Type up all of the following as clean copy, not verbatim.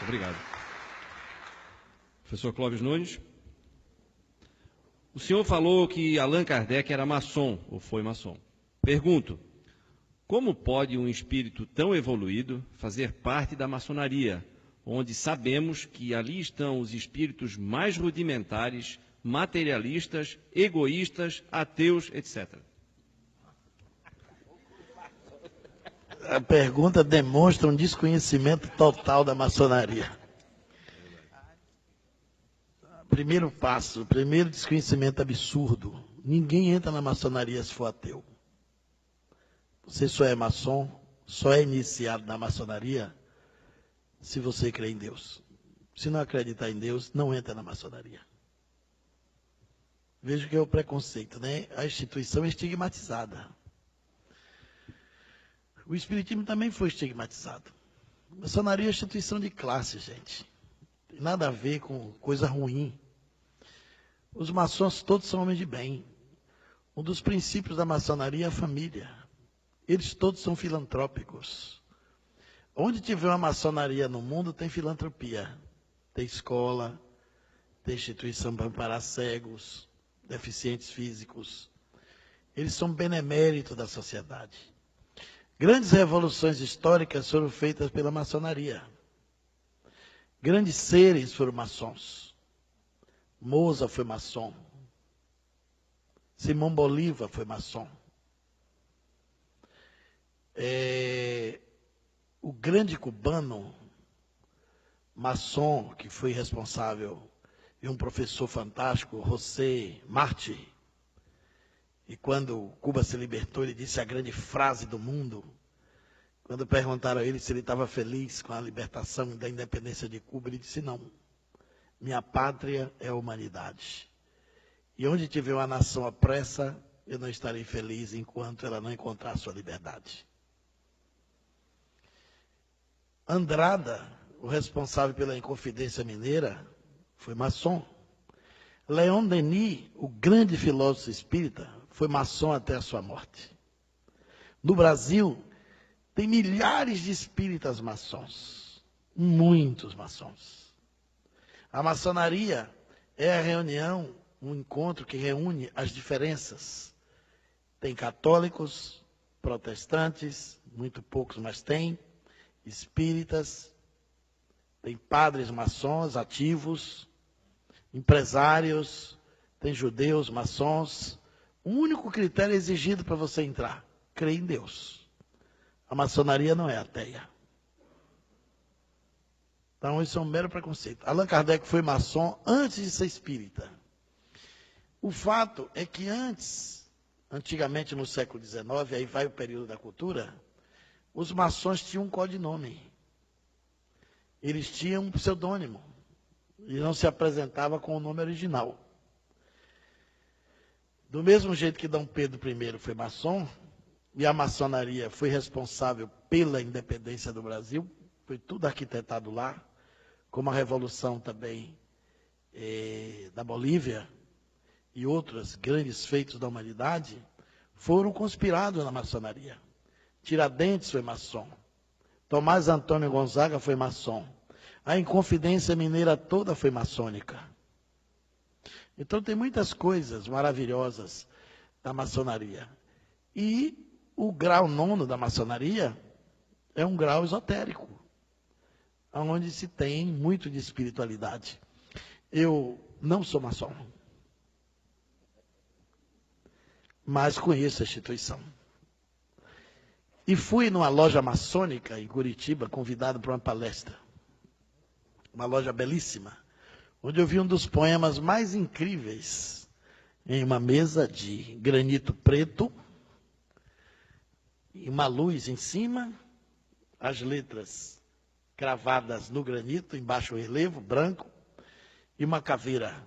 Obrigado. Professor Clóvis Nunes. O senhor falou que Allan Kardec era maçom, ou foi maçom. Pergunto, como pode um espírito tão evoluído fazer parte da maçonaria, onde sabemos que ali estão os espíritos mais rudimentares, materialistas, egoístas, ateus, etc.? A pergunta demonstra um desconhecimento total da maçonaria. Primeiro passo, primeiro desconhecimento absurdo. Ninguém entra na maçonaria se for ateu. Você só é maçom, só é iniciado na maçonaria se você crê em Deus. Se não acreditar em Deus, não entra na maçonaria. Veja que é o preconceito, né? A instituição é estigmatizada. O espiritismo também foi estigmatizado. A maçonaria é instituição de classe, gente. Tem nada a ver com coisa ruim. Os maçons todos são homens de bem. Um dos princípios da maçonaria é a família. Eles todos são filantrópicos. Onde tiver uma maçonaria no mundo, tem filantropia. Tem escola, tem instituição para amparar cegos, deficientes físicos. Eles são beneméritos da sociedade. Grandes revoluções históricas foram feitas pela maçonaria. Grandes seres foram maçons. Mozart foi maçom. Simão Bolívar foi maçom. O grande cubano, maçom, que foi responsável, e um professor fantástico, José Martí. E quando Cuba se libertou, ele disse a grande frase do mundo. Quando perguntaram a ele se ele estava feliz com a libertação da independência de Cuba, ele disse: não, minha pátria é a humanidade. E onde tiver uma nação opressa, eu não estarei feliz enquanto ela não encontrar sua liberdade. Andrada, o responsável pela Inconfidência Mineira, foi maçom. Leon Denis, o grande filósofo espírita, foi maçom até a sua morte. No Brasil, tem milhares de espíritas maçons, muitos maçons. A maçonaria é a reunião, um encontro que reúne as diferenças. Tem católicos, protestantes, muito poucos, mas tem, espíritas, tem padres maçons ativos, empresários, tem judeus, maçons. O único critério exigido para você entrar, crer em Deus. A maçonaria não é ateia. Então, isso é um mero preconceito. Allan Kardec foi maçom antes de ser espírita. O fato é que antigamente no século XIX, aí vai o período da cultura, os maçons tinham um codinome. Eles tinham um pseudônimo. E não se apresentava com o nome original. Do mesmo jeito que Dom Pedro I foi maçom, e a maçonaria foi responsável pela independência do Brasil, foi tudo arquitetado lá, como a revolução também da Bolívia e outros grandes feitos da humanidade, foram conspirados na maçonaria. Tiradentes foi maçom. Tomás Antônio Gonzaga foi maçom. A Inconfidência Mineira toda foi maçônica. Então tem muitas coisas maravilhosas da maçonaria. E o grau 9º da maçonaria é um grau esotérico, onde se tem muito de espiritualidade. Eu não sou maçom, mas conheço a instituição. E fui numa loja maçônica em Curitiba, convidado para uma palestra. Uma loja belíssima, onde eu vi um dos poemas mais incríveis, em uma mesa de granito preto, e uma luz em cima, as letras cravadas no granito, embaixo o relevo, branco, e uma caveira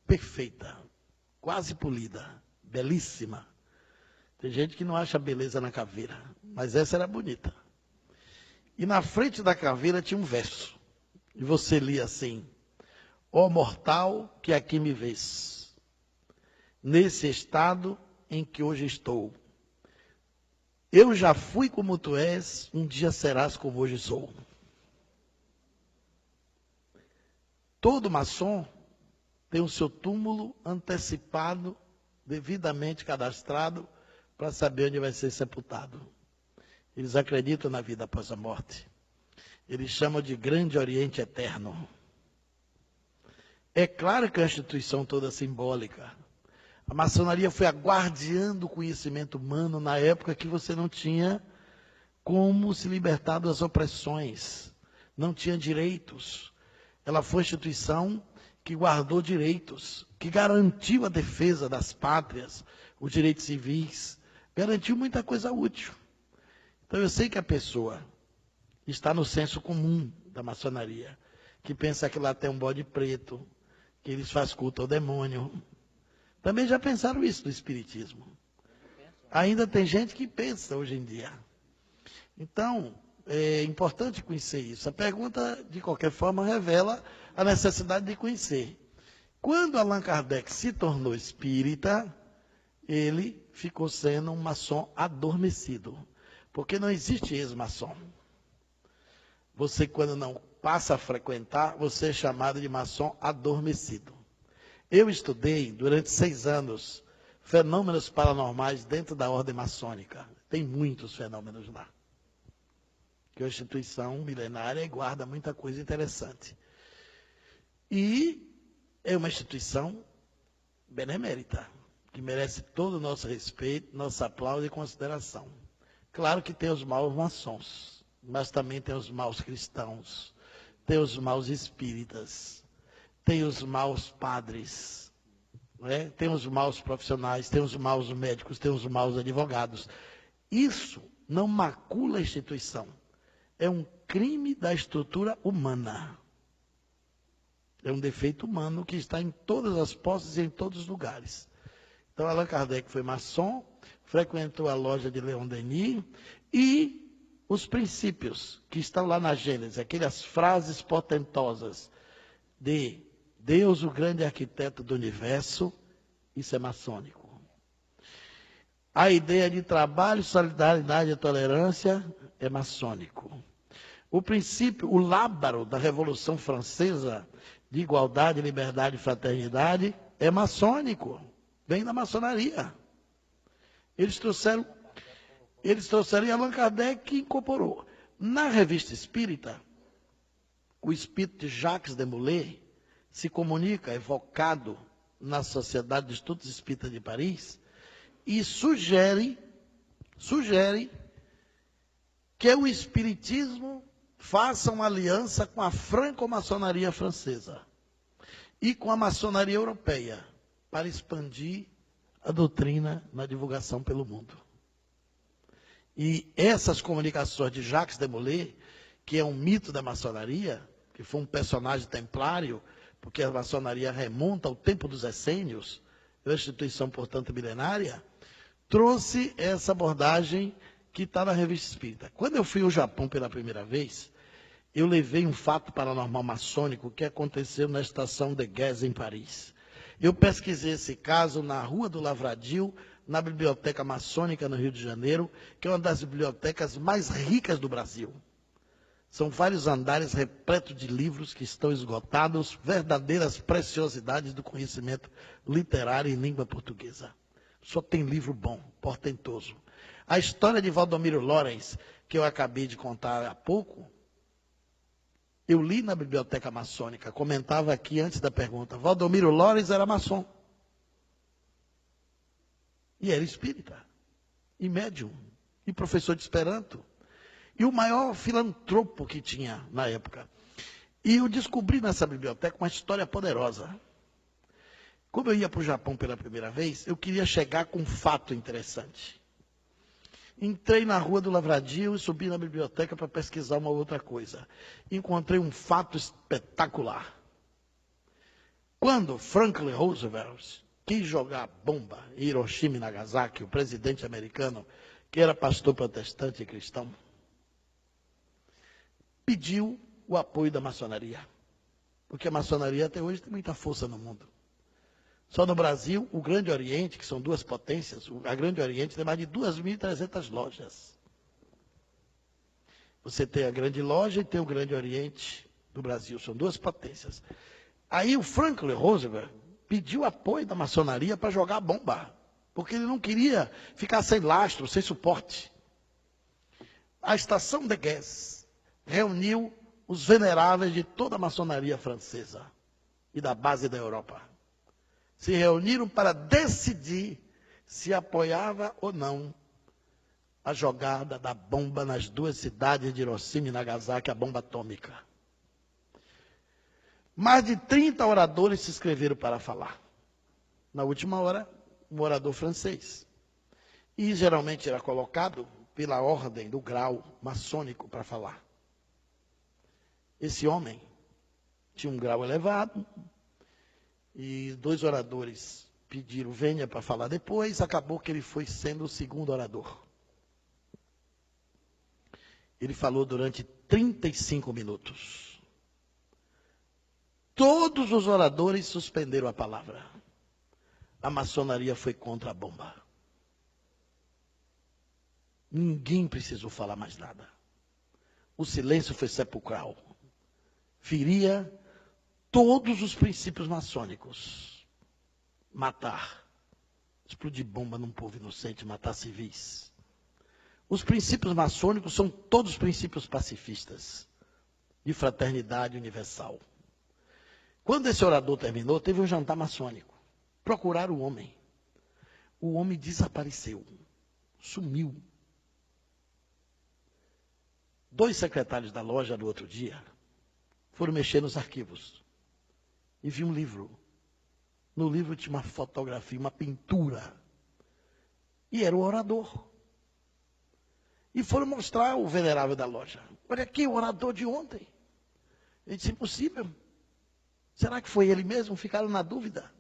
perfeita, quase polida, belíssima. Tem gente que não acha beleza na caveira, mas essa era bonita. E na frente da caveira tinha um verso, e você lia assim: ó mortal que aqui me vês, nesse estado em que hoje estou, eu já fui como tu és, um dia serás como hoje sou. Todo maçom tem o seu túmulo antecipado, devidamente cadastrado, para saber onde vai ser sepultado. Eles acreditam na vida após a morte. Eles chamam de Grande Oriente Eterno. É claro que é uma instituição toda simbólica. A maçonaria foi a guardiã do conhecimento humano na época que você não tinha como se libertar das opressões, não tinha direitos. Ela foi a instituição que guardou direitos, que garantiu a defesa das pátrias, os direitos civis, garantiu muita coisa útil. Então eu sei que a pessoa está no senso comum da maçonaria, que pensa que lá tem um bode preto, que eles fazem culto ao demônio. Também já pensaram isso no Espiritismo. Ainda tem gente que pensa hoje em dia. Então, é importante conhecer isso. A pergunta, de qualquer forma, revela a necessidade de conhecer. Quando Allan Kardec se tornou espírita, ele ficou sendo um maçom adormecido. Porque não existe ex-maçom. Você, quando não passa a frequentar, você é chamado de maçom adormecido. Eu estudei, durante 6 anos, fenômenos paranormais dentro da ordem maçônica. Tem muitos fenômenos lá. Que é uma instituição milenária e guarda muita coisa interessante. E é uma instituição benemérita, que merece todo o nosso respeito, nosso aplauso e consideração. Claro que tem os maus maçons, mas também tem os maus cristãos, tem os maus espíritas, tem os maus padres, né? Tem os maus profissionais, tem os maus médicos, tem os maus advogados. Isso não macula a instituição. É um crime da estrutura humana. É um defeito humano que está em todas as posses e em todos os lugares. Então, Allan Kardec foi maçom, frequentou a loja de Leon Denis e os princípios que estão lá na Gênesis, aquelas frases portentosas de Deus, o grande arquiteto do universo, isso é maçônico. A ideia de trabalho, solidariedade e tolerância é maçônico. O princípio, o lábaro da Revolução Francesa, de igualdade, liberdade e fraternidade, é maçônico. Vem da maçonaria. Eles trouxeram e Allan Kardec incorporou. Na Revista Espírita, o espírito de Jacques Desmoulins se comunica, evocado na Sociedade de Estudos Espíritas de Paris, e sugere que o espiritismo faça uma aliança com a franco-maçonaria francesa e com a maçonaria europeia para expandir a doutrina na divulgação pelo mundo. E essas comunicações de Jacques Desmoulins, que é um mito da maçonaria, que foi um personagem templário, porque a maçonaria remonta ao tempo dos essênios, é uma instituição, portanto, milenária, trouxe essa abordagem que está na Revista Espírita. Quando eu fui ao Japão pela primeira vez, eu levei um fato paranormal maçônico que aconteceu na estação de Gez, em Paris. Eu pesquisei esse caso na Rua do Lavradio, na Biblioteca Maçônica, no Rio de Janeiro, que é uma das bibliotecas mais ricas do Brasil. São vários andares repletos de livros que estão esgotados, verdadeiras preciosidades do conhecimento literário em língua portuguesa. Só tem livro bom, portentoso. A história de Valdomiro Lorenz, que eu acabei de contar há pouco, eu li na Biblioteca Maçônica, comentava aqui antes da pergunta, Valdomiro Lorenz era maçom. E era espírita, e médium, e professor de Esperanto, e o maior filantropo que tinha na época. E eu descobri nessa biblioteca uma história poderosa. Como eu ia para o Japão pela primeira vez, eu queria chegar com um fato interessante. Entrei na Rua do Lavradio e subi na biblioteca para pesquisar uma outra coisa. Encontrei um fato espetacular. Quando Franklin Roosevelt quis jogar bomba em Hiroshima e Nagasaki, o presidente americano, que era pastor protestante e cristão, pediu o apoio da maçonaria. Porque a maçonaria até hoje tem muita força no mundo. Só no Brasil, o Grande Oriente, que são duas potências, a Grande Oriente tem mais de 2.300 lojas. Você tem a Grande Loja e tem o Grande Oriente do Brasil, são duas potências. Aí o Franklin Roosevelt pediu apoio da maçonaria para jogar a bomba, porque ele não queria ficar sem lastro, sem suporte. A estação de Guess reuniu os veneráveis de toda a maçonaria francesa e da base da Europa. Se reuniram para decidir se apoiava ou não a jogada da bomba nas duas cidades de Hiroshima e Nagasaki, a bomba atômica. Mais de 30 oradores se inscreveram para falar. Na última hora, um orador francês. E geralmente era colocado pela ordem do grau maçônico para falar. Esse homem tinha um grau elevado e 2 oradores pediram venha para falar depois, acabou que ele foi sendo o segundo orador. Ele falou durante 35 minutos. Todos os oradores suspenderam a palavra. A maçonaria foi contra a bomba. Ninguém precisou falar mais nada. O silêncio foi sepulcral. Feria todos os princípios maçônicos. Matar. Explodir bomba num povo inocente, matar civis. Os princípios maçônicos são todos princípios pacifistas, de fraternidade universal. Quando esse orador terminou, teve um jantar maçônico. Procuraram o homem. O homem desapareceu, sumiu. 2 secretários da loja, no outro dia, foram mexer nos arquivos e viu um livro. No livro tinha uma fotografia, uma pintura. E era o orador. E foram mostrar o venerável da loja. Olha aqui, o orador de ontem. Ele disse, impossível. Será que foi ele mesmo? Ficaram na dúvida.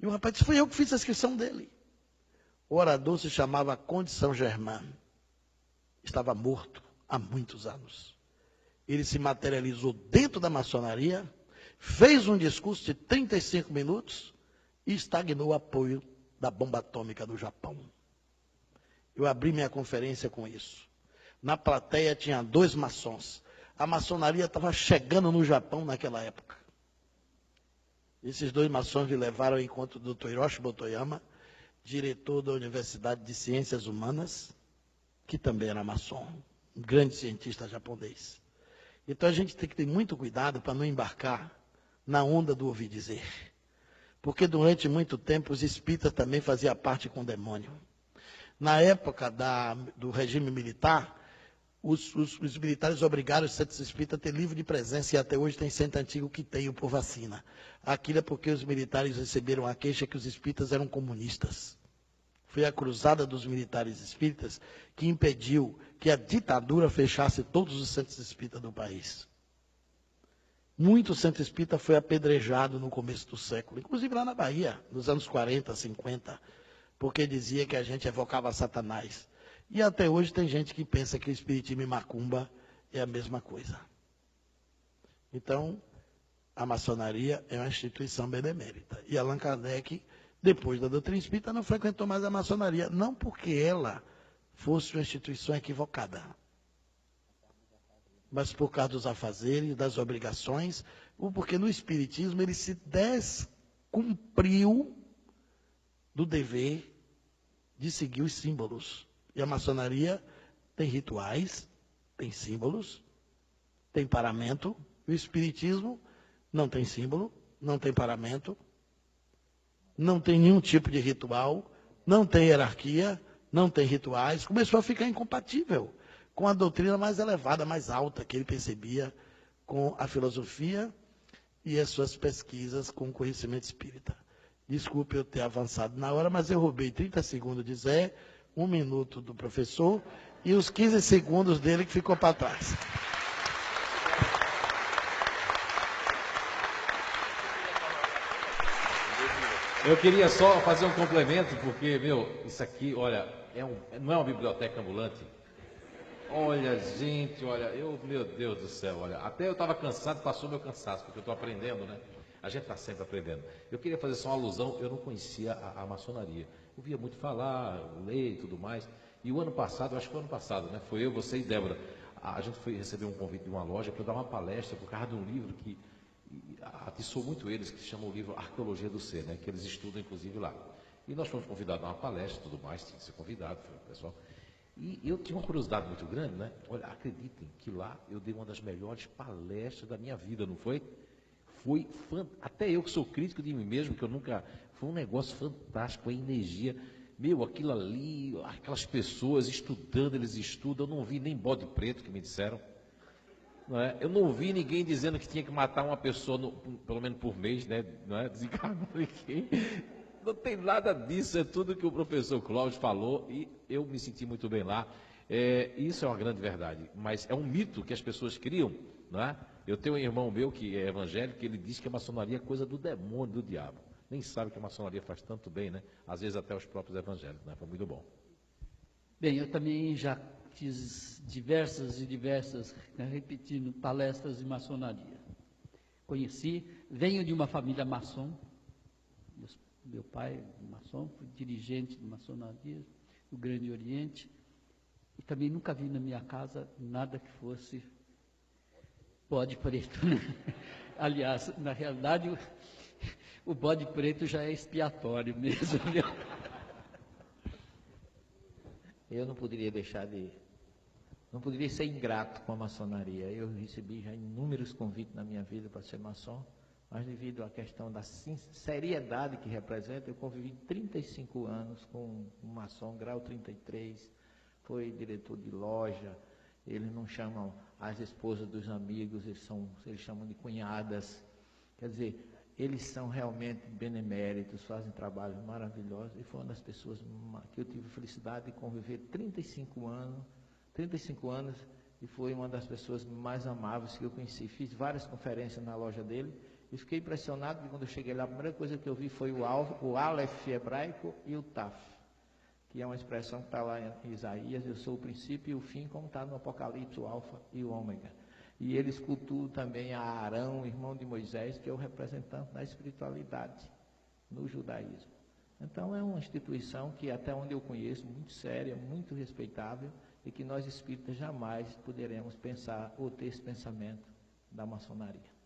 E o rapaz disse, foi eu que fiz a inscrição dele. O orador se chamava Conde Saint-Germain. Estava morto há muitos anos. Ele se materializou dentro da maçonaria, fez um discurso de 35 minutos e estagnou o apoio da bomba atômica do Japão. Eu abri minha conferência com isso. Na plateia tinha 2 maçons. A maçonaria estava chegando no Japão naquela época. Esses 2 maçons me levaram ao encontro do Dr. Hiroshi Motoyama, diretor da Universidade de Ciências Humanas, que também era maçom, um grande cientista japonês. Então a gente tem que ter muito cuidado para não embarcar na onda do ouvir dizer. Porque durante muito tempo os espíritas também faziam parte com o demônio. Na época do regime militar, os militares obrigaram os centros espíritas a ter livro de presença, e até hoje tem centro antigo que tem por vacina. Aquilo é porque os militares receberam a queixa que os espíritas eram comunistas. Foi a cruzada dos militares espíritas que impediu que a ditadura fechasse todos os centros espíritas do país. Muito centro espírita foi apedrejado no começo do século, inclusive lá na Bahia, nos anos 40, 50, porque dizia que a gente evocava Satanás. E até hoje tem gente que pensa que o espiritismo e macumba é a mesma coisa. Então, a maçonaria é uma instituição benemérita. E Allan Kardec, depois da doutrina espírita, não frequentou mais a maçonaria, não porque ela fosse uma instituição equivocada, mas por causa dos afazeres, das obrigações, ou porque no espiritismo ele se descumpriu do dever de seguir os símbolos. E a maçonaria tem rituais, tem símbolos, tem paramento. O espiritismo não tem símbolo, não tem paramento, não tem nenhum tipo de ritual, não tem hierarquia, não tem rituais. Começou a ficar incompatível com a doutrina mais elevada, mais alta, que ele percebia com a filosofia e as suas pesquisas com o conhecimento espírita. Desculpe eu ter avançado na hora, mas eu roubei 30 segundos de Zé, 1 minuto do professor e os 15 segundos dele que ficou para trás. Eu queria só fazer um complemento, porque, isso aqui, olha, não é uma biblioteca ambulante. Olha, gente, olha, meu Deus do céu, olha, até eu estava cansado, passou meu cansaço, porque eu estou aprendendo, né? A gente está sempre aprendendo. Eu queria fazer só uma alusão, eu não conhecia a maçonaria. Eu via muito falar, ler e tudo mais. E o ano passado, acho que foi o ano passado, né? Foi eu, você e Débora. A gente foi receber um convite de uma loja para dar uma palestra por causa de um livro que e atiçou muito eles, que se chama o livro Arqueologia do Ser, né? Que eles estudam inclusive lá. E nós fomos convidados a uma palestra e tudo mais, tinha que ser convidado, foi o pessoal. E eu tinha uma curiosidade muito grande, né? Olha, acreditem que lá eu dei uma das melhores palestras da minha vida, não foi? Até eu que sou crítico de mim mesmo, que eu nunca... Foi um negócio fantástico, a energia. Meu, aquilo ali, aquelas pessoas estudando, eles estudam. Eu não vi nem bode preto que me disseram. Não é? Eu não vi ninguém dizendo que tinha que matar uma pessoa, pelo menos por mês, né? Não é? Desencarnar ninguém. Não tem nada disso, é tudo que o professor Cláudio falou e eu me senti muito bem lá. Isso é uma grande verdade, mas é um mito que as pessoas criam, não é? Eu tenho um irmão meu que é evangélico, ele diz que a maçonaria é coisa do demônio, do diabo. Nem sabe que a maçonaria faz tanto bem, né? Às vezes até os próprios evangélicos, né? Foi muito bom. Bem, eu também já fiz diversas, né, repetindo, palestras de maçonaria. Conheci, venho de uma família maçom, meu pai é maçom, fui dirigente de maçonaria do Grande Oriente, e também nunca vi na minha casa nada que fosse bode preto, né? Aliás, na realidade, o bode preto já é expiatório mesmo, viu? Eu não poderia ser ingrato com a maçonaria. Eu recebi já inúmeros convites na minha vida para ser maçom, mas devido à questão da seriedade que representa, eu convivi 35 anos com um maçom, grau 33, foi diretor de loja. Eles não chamam as esposas dos amigos, eles chamam de cunhadas. Quer dizer, eles são realmente beneméritos, fazem trabalhos maravilhosos, e foi uma das pessoas que eu tive felicidade de conviver 35 anos, e foi uma das pessoas mais amáveis que eu conheci. Fiz várias conferências na loja dele, e fiquei impressionado, porque quando eu cheguei lá, a primeira coisa que eu vi foi o Aleph hebraico e o Taf, que é uma expressão que está lá em Isaías: eu sou o princípio e o fim, como está no Apocalipse, o Alfa e o Ômega. E ele escultou também a Arão, irmão de Moisés, que é o representante da espiritualidade no judaísmo. Então é uma instituição que, até onde eu conheço, muito séria, muito respeitável, e que nós espíritas jamais poderemos pensar ou ter esse pensamento da maçonaria.